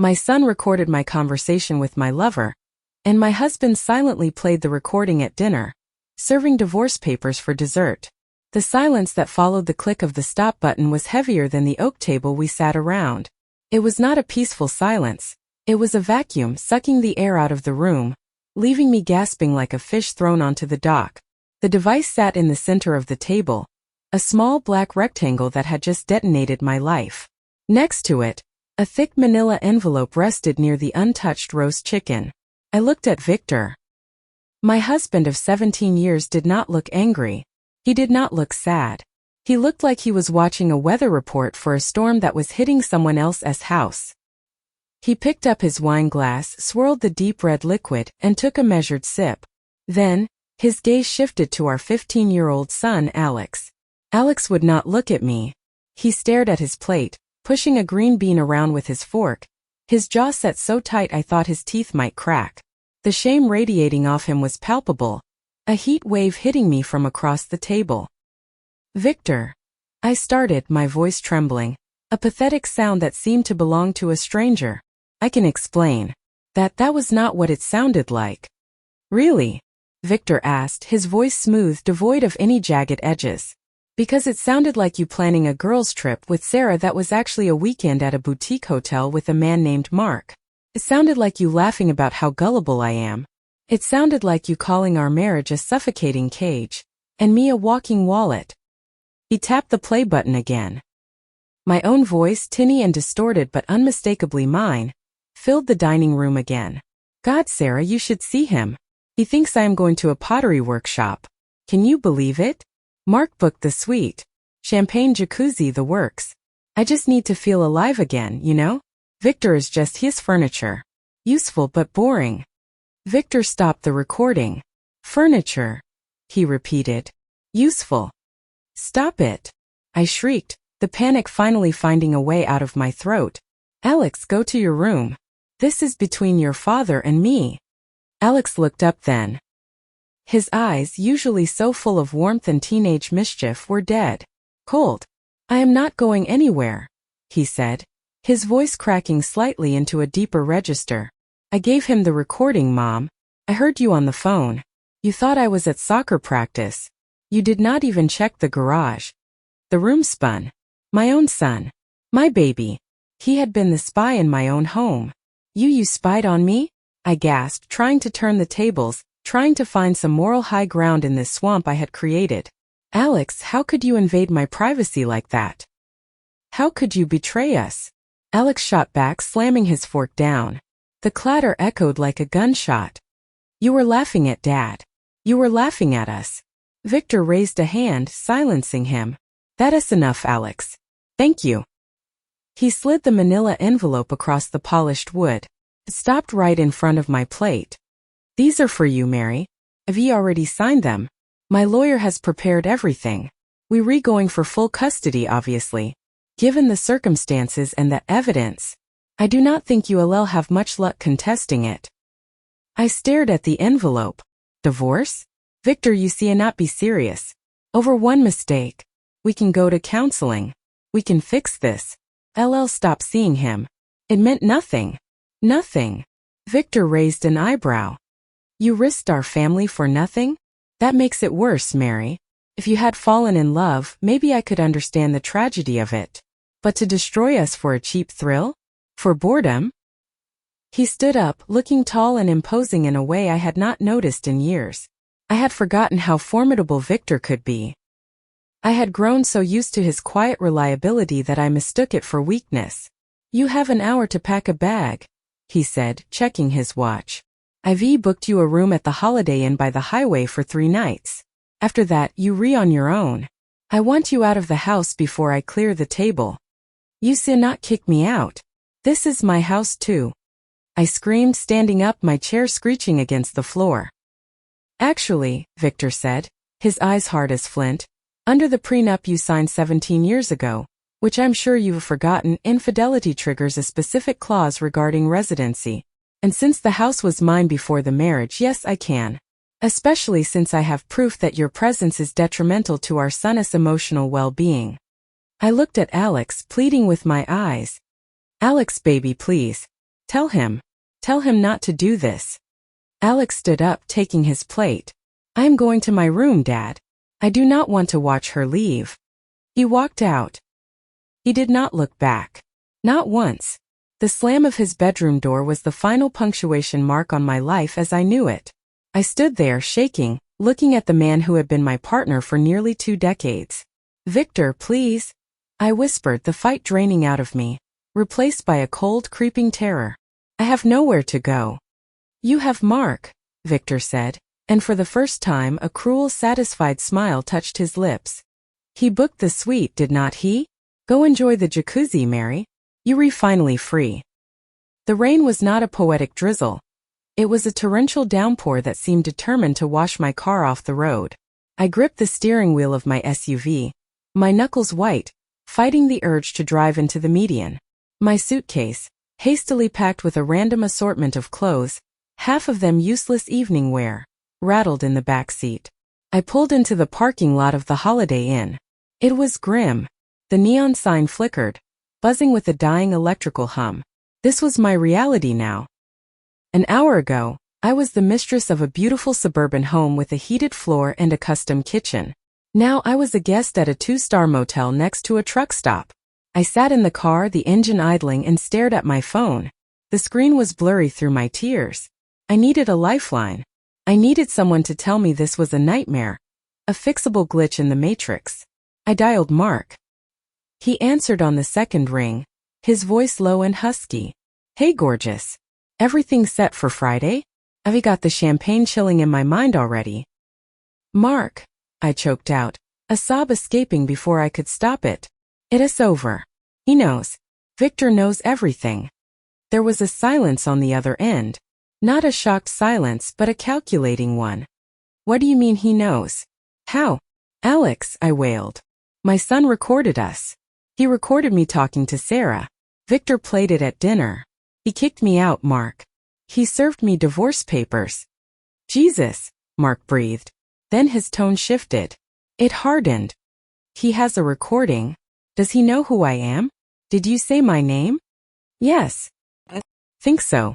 My son recorded my conversation with my lover, and my husband silently played the recording at dinner, serving divorce papers for dessert. The silence that followed the click of the stop button was heavier than the oak table we sat around. It was not a peaceful silence. It was a vacuum sucking the air out of the room, leaving me gasping like a fish thrown onto the dock. The device sat in the center of the table, a small black rectangle that had just detonated my life. Next to it, a thick manila envelope rested near the untouched roast chicken. I looked at Victor. My husband of 17 years did not look angry. He did not look sad. He looked like he was watching a weather report for a storm that was hitting someone else's house. He picked up his wine glass, swirled the deep red liquid, and took a measured sip. Then, his gaze shifted to our 15-year-old son, Alex. Alex would not look at me. He stared at his plate, pushing a green bean around with his fork, his jaw set so tight I thought his teeth might crack. The shame radiating off him was palpable, a heat wave hitting me from across the table. Victor. I started, my voice trembling, a pathetic sound that seemed to belong to a stranger. I can explain. That was not what it sounded like. Really? Victor asked, his voice smooth, devoid of any jagged edges. Because it sounded like you planning a girls' trip with Sarah that was actually a weekend at a boutique hotel with a man named Mark. It sounded like you laughing about how gullible I am. It sounded like you calling our marriage a suffocating cage, and me a walking wallet. He tapped the play button again. My own voice, tinny and distorted but unmistakably mine, filled the dining room again. God, Sarah, you should see him. He thinks I am going to a pottery workshop. Can you believe it? Mark booked the suite. Champagne jacuzzi, the works. I just need to feel alive again, you know? Victor is just his furniture. Useful but boring. Victor stopped the recording. Furniture, he repeated. Useful. Stop it. I shrieked, the panic finally finding a way out of my throat. Alex, go to your room. This is between your father and me. Alex looked up then. His eyes, usually so full of warmth and teenage mischief, were dead. Cold. I am not going anywhere, he said, his voice cracking slightly into a deeper register. I gave him the recording, Mom. I heard you on the phone. You thought I was at soccer practice. You did not even check the garage. The room spun. My own son. My baby. He had been the spy in my own home. You spied on me? I gasped, trying to turn the tables, trying to find some moral high ground in this swamp I had created. Alex, how could you invade my privacy like that? How could you betray us? Alex shot back, slamming his fork down. The clatter echoed like a gunshot. You were laughing at Dad. You were laughing at us. Victor raised a hand, silencing him. That is enough, Alex. Thank you. He slid the manila envelope across the polished wood. It stopped right in front of my plate. These are for you, Mary. Have you already signed them? My lawyer has prepared everything. We're going for full custody, obviously. Given the circumstances and the evidence, I do not think you'll have much luck contesting it. I stared at the envelope. Divorce? Victor, you see, not be serious. Over one mistake. We can go to counseling. We can fix this. LL stopped seeing him. It meant nothing. Nothing. Victor raised an eyebrow. You risked our family for nothing? That makes it worse, Mary. If you had fallen in love, maybe I could understand the tragedy of it. But to destroy us for a cheap thrill? For boredom? He stood up, looking tall and imposing in a way I had not noticed in years. I had forgotten how formidable Victor could be. I had grown so used to his quiet reliability that I mistook it for weakness. You have an hour to pack a bag, he said, checking his watch. I've booked you a room at the Holiday Inn by the highway for 3 nights. After that, you're on your own. I want you out of the house before I clear the table. You not kick me out. This is my house too. I screamed, standing up, my chair screeching against the floor. Actually, Victor said, his eyes hard as flint, under the prenup you signed 17 years ago, which I'm sure you've forgotten, infidelity triggers a specific clause regarding residency. And since the house was mine before the marriage, yes, I can. Especially since I have proof that your presence is detrimental to our son's emotional well-being. I looked at Alex, pleading with my eyes. Alex, baby, please. Tell him. Tell him not to do this. Alex stood up, taking his plate. I am going to my room, Dad. I do not want to watch her leave. He walked out. He did not look back. Not once. The slam of his bedroom door was the final punctuation mark on my life as I knew it. I stood there, shaking, looking at the man who had been my partner for nearly 2 decades. Victor, please. I whispered, the fight draining out of me, replaced by a cold, creeping terror. I have nowhere to go. You have Mark, Victor said, and for the first time a cruel, satisfied smile touched his lips. He booked the suite, did not he? Go enjoy the jacuzzi, Mary. You're finally free. The rain was not a poetic drizzle. It was a torrential downpour that seemed determined to wash my car off the road. I gripped the steering wheel of my SUV, my knuckles white, fighting the urge to drive into the median. My suitcase, hastily packed with a random assortment of clothes, half of them useless evening wear, rattled in the back seat. I pulled into the parking lot of the Holiday Inn. It was grim. The neon sign flickered, buzzing with a dying electrical hum. This was my reality now. An hour ago, I was the mistress of a beautiful suburban home with a heated floor and a custom kitchen. Now I was a guest at a 2-star motel next to a truck stop. I sat in the car, the engine idling, and stared at my phone. The screen was blurry through my tears. I needed a lifeline. I needed someone to tell me this was a nightmare, a fixable glitch in the matrix. I dialed Mark. He answered on the second ring, his voice low and husky. Hey, gorgeous. Everything set for Friday? I've got the champagne chilling in my mind already. Mark, I choked out, a sob escaping before I could stop it. It is over. He knows. Victor knows everything. There was a silence on the other end. Not a shocked silence, but a calculating one. What do you mean he knows? How? Alex, I wailed. My son recorded us. He recorded me talking to Sarah. Victor played it at dinner. He kicked me out, Mark. He served me divorce papers. Jesus, Mark breathed. Then his tone shifted. It hardened. He has a recording. Does he know who I am? Did you say my name? Yes. I think so.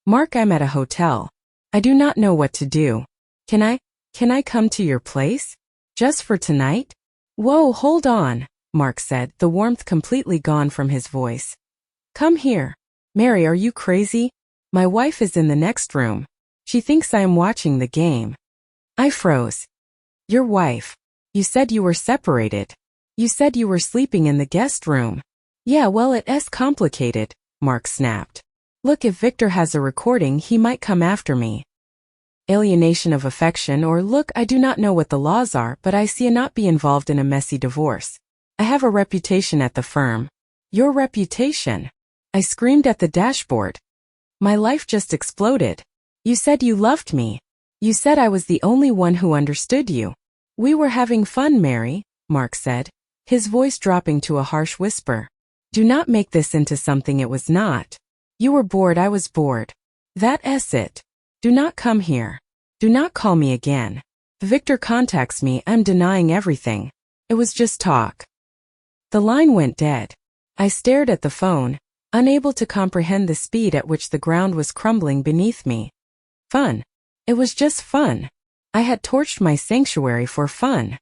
Mark, I'm at a hotel. I do not know what to do. Can I come to your place? Just for tonight? Whoa, hold on, Mark said, the warmth completely gone from his voice. Come here. Mary, are you crazy? My wife is in the next room. She thinks I am watching the game. I froze. Your wife. You said you were separated. You said you were sleeping in the guest room. Yeah, well, it's complicated, Mark snapped. Look, if Victor has a recording, he might come after me. Alienation of affection, or look, I do not know what the laws are, but I see a not be involved in a messy divorce. I have a reputation at the firm. Your reputation? I screamed at the dashboard. My life just exploded. You said you loved me. You said I was the only one who understood you. We were having fun, Mary, Mark said, his voice dropping to a harsh whisper. Do not make this into something it was not. You were bored, I was bored. That's it. Do not come here. Do not call me again. If Victor contacts me, I'm denying everything. It was just talk. The line went dead. I stared at the phone, unable to comprehend the speed at which the ground was crumbling beneath me. Fun. It was just fun. I had torched my sanctuary for fun.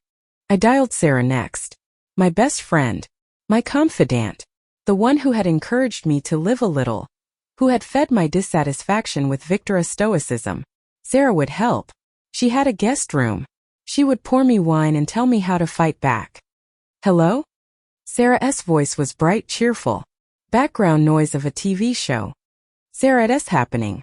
I dialed Sarah next. My best friend. My confidant. The one who had encouraged me to live a little. Who had fed my dissatisfaction with Victor's stoicism. Sarah would help. She had a guest room. She would pour me wine and tell me how to fight back. Hello? Sarah's voice was bright, cheerful. Background noise of a TV show. Sarah, it's happening.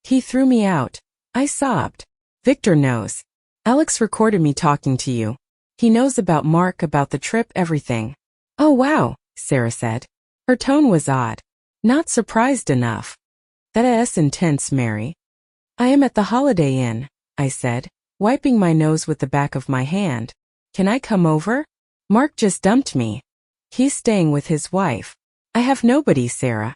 He threw me out. I sobbed. Victor knows. Alex recorded me talking to you. He knows about Mark, about the trip, everything. Oh wow, Sarah said. Her tone was odd. Not surprised enough. That's intense, Mary. I am at the Holiday Inn, I said, wiping my nose with the back of my hand. Can I come over? Mark just dumped me. He's staying with his wife. I have nobody, Sarah.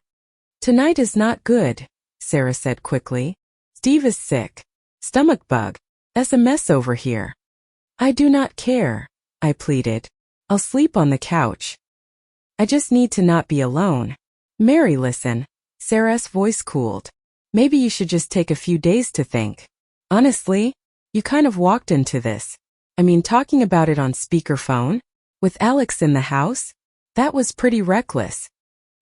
Tonight is not good, Sarah said quickly. Steve is sick. Stomach bug. That's a mess over here. I do not care, I pleaded. I'll sleep on the couch. I just need to not be alone. Mary, listen. Sarah's voice cooled. Maybe you should just take a few days to think. Honestly, you kind of walked into this. I mean, talking about it on speakerphone? With Alex in the house? That was pretty reckless.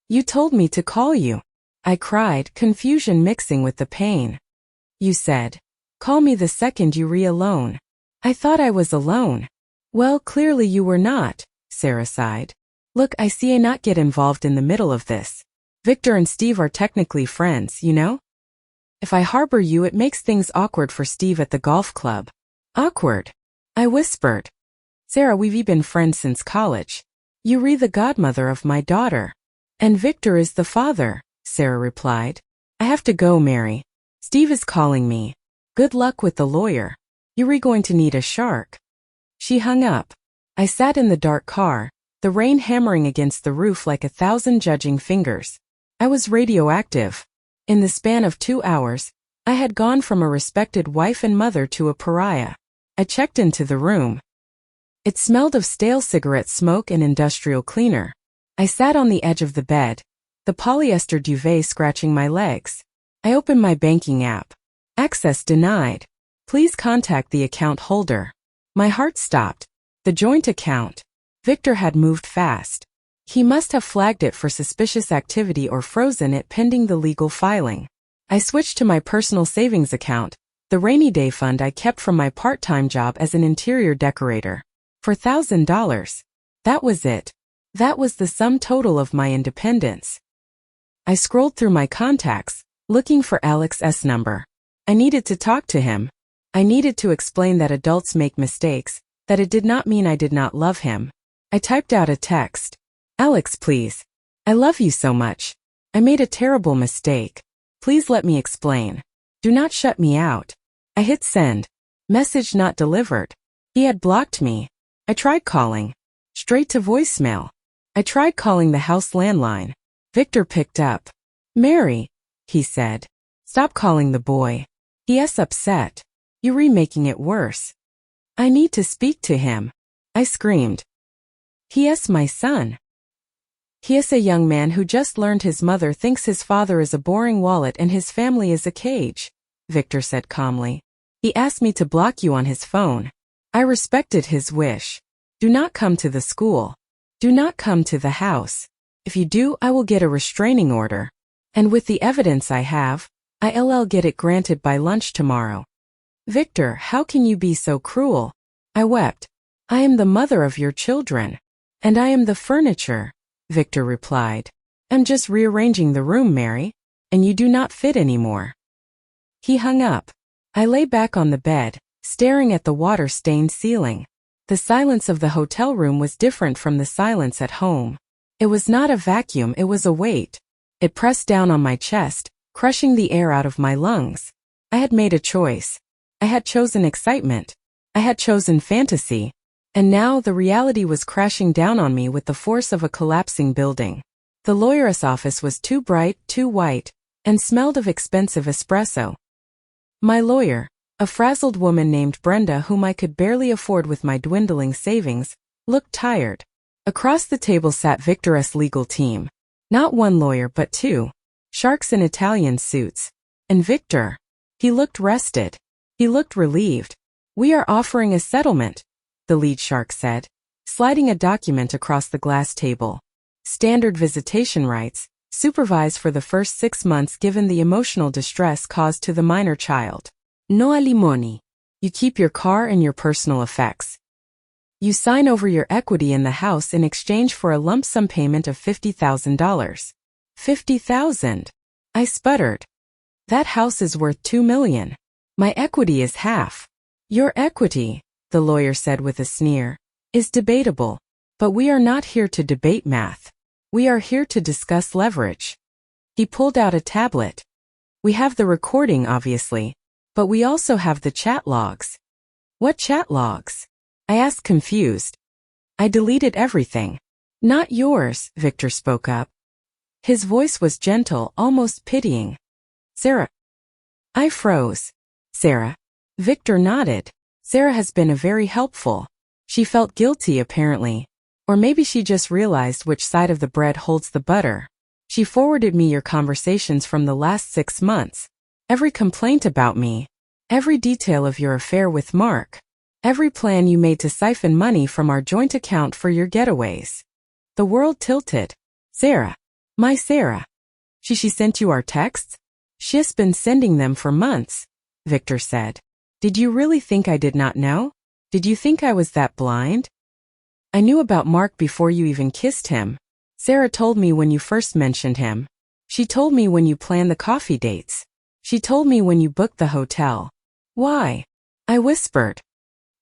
You told me to call you. I cried, confusion mixing with the pain. You said, call me the second you alone. I thought I was alone. Well, clearly you were not, Sarah sighed. Look, I see I not get involved in the middle of this. Victor and Steve are technically friends, you know? If I harbor you, it makes things awkward for Steve at the golf club. Awkward? I whispered. Sarah, we've been friends since college. You're the godmother of my daughter. And Victor is the father, Sarah replied. I have to go, Mary. Steve is calling me. Good luck with the lawyer. You're going to need a shark. She hung up. I sat in the dark car, the rain hammering against the roof like 1,000 judging fingers. I was radioactive. In the span of 2 hours, I had gone from a respected wife and mother to a pariah. I checked into the room. It smelled of stale cigarette smoke and industrial cleaner. I sat on the edge of the bed, the polyester duvet scratching my legs. I opened my banking app. Access denied. Please contact the account holder. My heart stopped. The joint account. Victor had moved fast. He must have flagged it for suspicious activity or frozen it pending the legal filing. I switched to my personal savings account, the rainy day fund I kept from my part-time job as an interior decorator. For $1,000. That was it. That was the sum total of my independence. I scrolled through my contacts, looking for Alex's number. I needed to talk to him. I needed to explain that adults make mistakes, that it did not mean I did not love him. I typed out a text. Alex, please. I love you so much. I made a terrible mistake. Please let me explain. Do not shut me out. I hit send. Message not delivered. He had blocked me. I tried calling. Straight to voicemail. I tried calling the house landline. Victor picked up. Mary, he said. Stop calling the boy. He's upset. You're remaking it worse. I need to speak to him. I screamed. He is my son. He is a young man who just learned his mother thinks his father is a boring wallet and his family is a cage, Victor said calmly. He asked me to block you on his phone. I respected his wish. Do not come to the school. Do not come to the house. If you do, I will get a restraining order. And with the evidence I have, I'll get it granted by lunch tomorrow. Victor, how can you be so cruel? I wept. I am the mother of your children. And I am the furniture, Victor replied. I'm just rearranging the room, Mary, and you do not fit anymore. He hung up. I lay back on the bed, staring at the water-stained ceiling. The silence of the hotel room was different from the silence at home. It was not a vacuum, it was a weight. It pressed down on my chest, crushing the air out of my lungs. I had made a choice. I had chosen excitement. I had chosen fantasy. And now the reality was crashing down on me with the force of a collapsing building. The lawyer's office was too bright, too white, and smelled of expensive espresso. My lawyer, a frazzled woman named Brenda whom I could barely afford with my dwindling savings, looked tired. Across the table sat Victor's legal team. Not one lawyer but two. Sharks in Italian suits. And Victor. He looked rested. He looked relieved. We are offering a settlement, the lead shark said, sliding a document across the glass table. Standard visitation rights, supervised for the first 6 months given the emotional distress caused to the minor child. No alimony. You keep your car and your personal effects. You sign over your equity in the house in exchange for a lump sum payment of $50,000. $50,000. I sputtered. That house is worth $2 million. My equity is half. Your equity, the lawyer said with a sneer, is debatable. But we are not here to debate math. We are here to discuss leverage. He pulled out a tablet. We have the recording, obviously, but we also have the chat logs. What chat logs? I asked, confused. I deleted everything. Not yours, Victor spoke up. His voice was gentle, almost pitying. Sarah. I froze. Sarah. Victor nodded. Sarah has been very helpful. She felt guilty apparently. Or maybe she just realized which side of the bread holds the butter. She forwarded me your conversations from the last 6 months. Every complaint about me. Every detail of your affair with Mark. Every plan you made to siphon money from our joint account for your getaways. The world tilted. Sarah. My Sarah. She sent you our texts? She's been sending them for months, Victor said. Did you really think I did not know? Did you think I was that blind? I knew about Mark before you even kissed him. Sarah told me when you first mentioned him. She told me when you planned the coffee dates. She told me when you booked the hotel. Why? I whispered.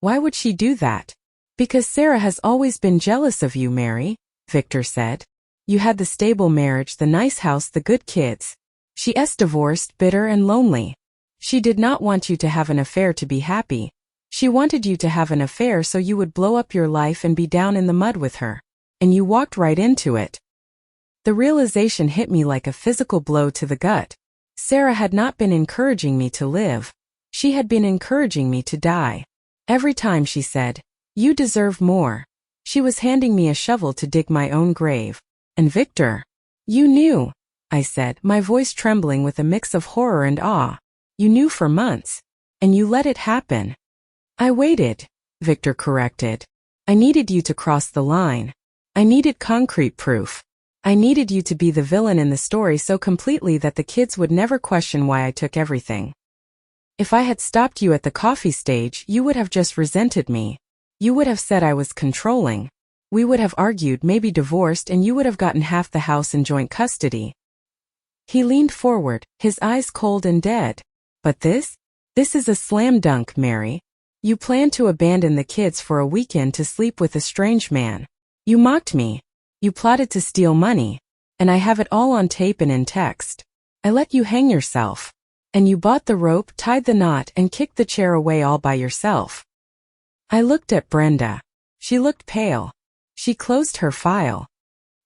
Why would she do that? Because Sarah has always been jealous of you, Mary, Victor said. You had the stable marriage, the nice house, the good kids. She's divorced, bitter and lonely. She did not want you to have an affair to be happy. She wanted you to have an affair so you would blow up your life and be down in the mud with her. And you walked right into it. The realization hit me like a physical blow to the gut. Sarah had not been encouraging me to live. She had been encouraging me to die. Every time she said, "You deserve more," she was handing me a shovel to dig my own grave. And Victor, you knew, I said, my voice trembling with a mix of horror and awe. You knew for months. And you let it happen. I waited, Victor corrected. I needed you to cross the line. I needed concrete proof. I needed you to be the villain in the story so completely that the kids would never question why I took everything. If I had stopped you at the coffee stage, you would have just resented me. You would have said I was controlling. We would have argued, maybe divorced, and you would have gotten half the house in joint custody. He leaned forward, his eyes cold and dead. But this is a slam dunk, Mary. You planned to abandon the kids for a weekend to sleep with a strange man. You mocked me. You plotted to steal money. And I have it all on tape and in text. I let you hang yourself. And you bought the rope, tied the knot, and kicked the chair away all by yourself. I looked at Brenda. She looked pale. She closed her file.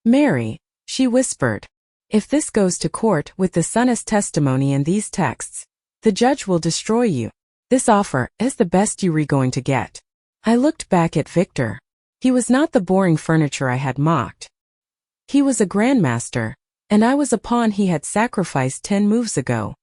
Mary, she whispered. If this goes to court with the son's testimony and these texts, the judge will destroy you. This offer is the best you're going to get. I looked back at Victor. He was not the boring furniture I had mocked. He was a grandmaster, and I was a pawn he had sacrificed 10 moves ago.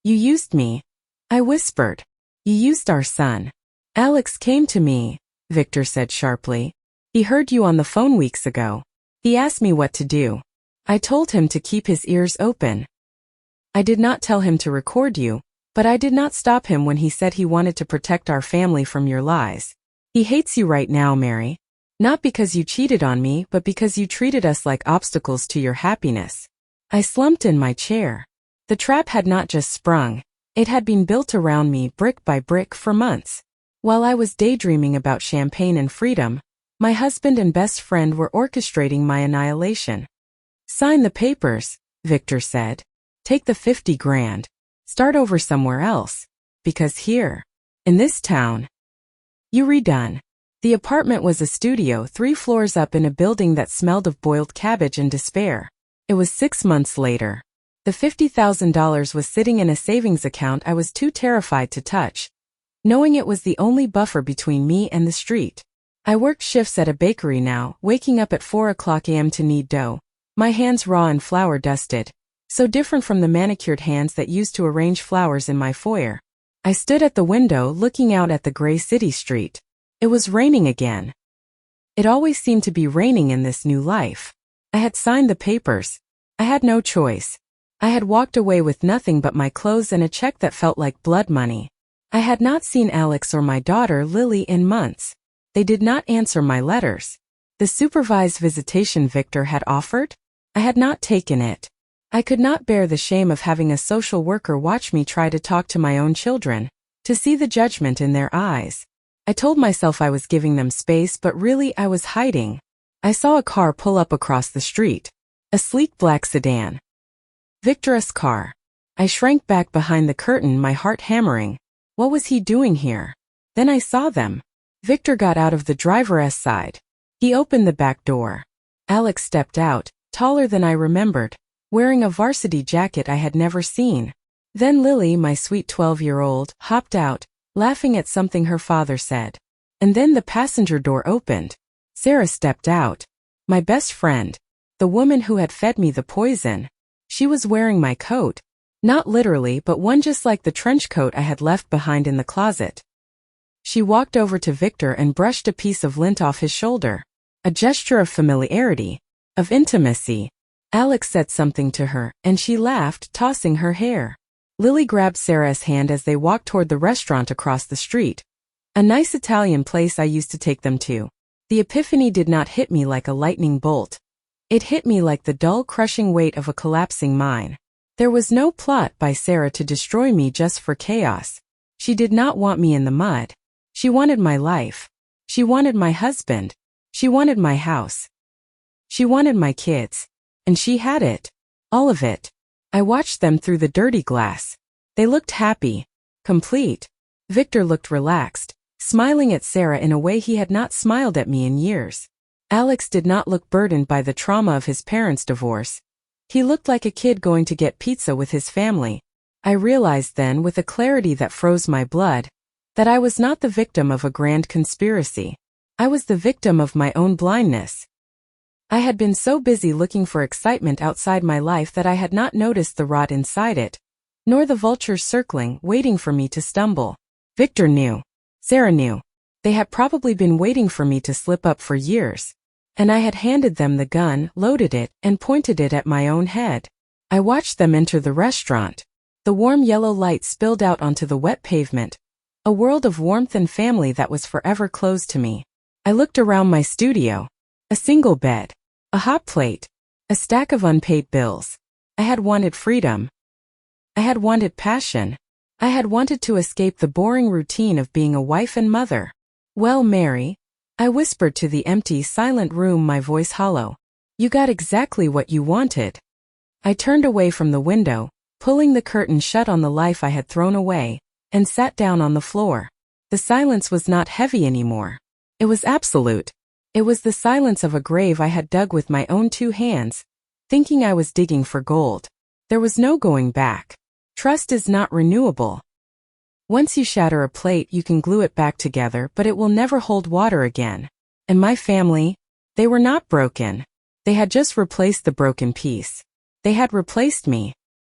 You used me, I whispered. You used our son. Alex came to me, Victor said sharply. He heard you on the phone weeks ago. He asked me what to do. I told him to keep his ears open. I did not tell him to record you, but I did not stop him when he said he wanted to protect our family from your lies. He hates you right now, Mary. Not because you cheated on me, but because you treated us like obstacles to your happiness. I slumped in my chair. The trap had not just sprung. It had been built around me brick by brick for months. While I was daydreaming about champagne and freedom, my husband and best friend were orchestrating my annihilation. Sign the papers, Victor said. Take the 50 grand. Start over somewhere else. Because here, in this town, you redone. The apartment was a studio 3 floors up in a building that smelled of boiled cabbage and despair. It was 6 months later. The $50,000 was sitting in a savings account I was too terrified to touch, knowing it was the only buffer between me and the street. I worked shifts at a bakery now, waking up at 4 o'clock a.m. to knead dough, my hands raw and flour dusted, so different from the manicured hands that used to arrange flowers in my foyer. I stood at the window looking out at the gray city street. It was raining again. It always seemed to be raining in this new life. I had signed the papers. I had no choice. I had walked away with nothing but my clothes and a check that felt like blood money. I had not seen Alex or my daughter Lily in months. They did not answer my letters. The supervised visitation Victor had offered? I had not taken it. I could not bear the shame of having a social worker watch me try to talk to my own children, to see the judgment in their eyes. I told myself I was giving them space, but really I was hiding. I saw a car pull up across the street. A sleek black sedan. Victor's car. I shrank back behind the curtain, my heart hammering. What was he doing here? Then I saw them. Victor got out of the driver's side. He opened the back door. Alex stepped out, taller than I remembered, wearing a varsity jacket I had never seen. Then Lily, my sweet 12-year-old, hopped out, laughing at something her father said. And then the passenger door opened. Sarah stepped out. My best friend. the woman who had fed me the poison. She was wearing my coat. Not literally, but one just like the trench coat I had left behind in the closet. She walked over to Victor and brushed a piece of lint off his shoulder. A gesture of familiarity, of intimacy. Alex said something to her, and she laughed, tossing her hair. Lily grabbed Sarah's hand as they walked toward the restaurant across the street. A nice Italian place I used to take them to. The epiphany did not hit me like a lightning bolt. It hit me like the dull, crushing weight of a collapsing mine. There was no plot by Sarah to destroy me just for chaos. She did not want me in the mud. She wanted my life. She wanted my husband. She wanted my house. She wanted my kids. And she had it. All of it. I watched them through the dirty glass. They looked happy. Complete. Victor looked relaxed, smiling at Sarah in a way he had not smiled at me in years. Alex did not look burdened by the trauma of his parents' divorce. He looked like a kid going to get pizza with his family. I realized then, with a clarity that froze my blood, that I was not the victim of a grand conspiracy. I was the victim of my own blindness. I had been so busy looking for excitement outside my life that I had not noticed the rot inside it, nor the vultures circling, waiting for me to stumble. Victor knew. Sarah knew. They had probably been waiting for me to slip up for years. And I had handed them the gun, loaded it, and pointed it at my own head. I watched them enter the restaurant. The warm yellow light spilled out onto the wet pavement. A world of warmth and family that was forever closed to me. I looked around my studio. A single bed. A hot plate. A stack of unpaid bills. I had wanted freedom. I had wanted passion. I had wanted to escape the boring routine of being a wife and mother. "Well, Mary," I whispered to the empty, silent room, my voice hollow. "You got exactly what you wanted." I turned away from the window, pulling the curtain shut on the life I had thrown away, and sat down on the floor. The silence was not heavy anymore. It was absolute. It was the silence of a grave I had dug with my own 2 hands, thinking I was digging for gold. There was no going back. Trust is not renewable. Once you shatter a plate, you can glue it back together, but it will never hold water again. And my family? They were not broken. They had just replaced the broken piece. They had replaced me.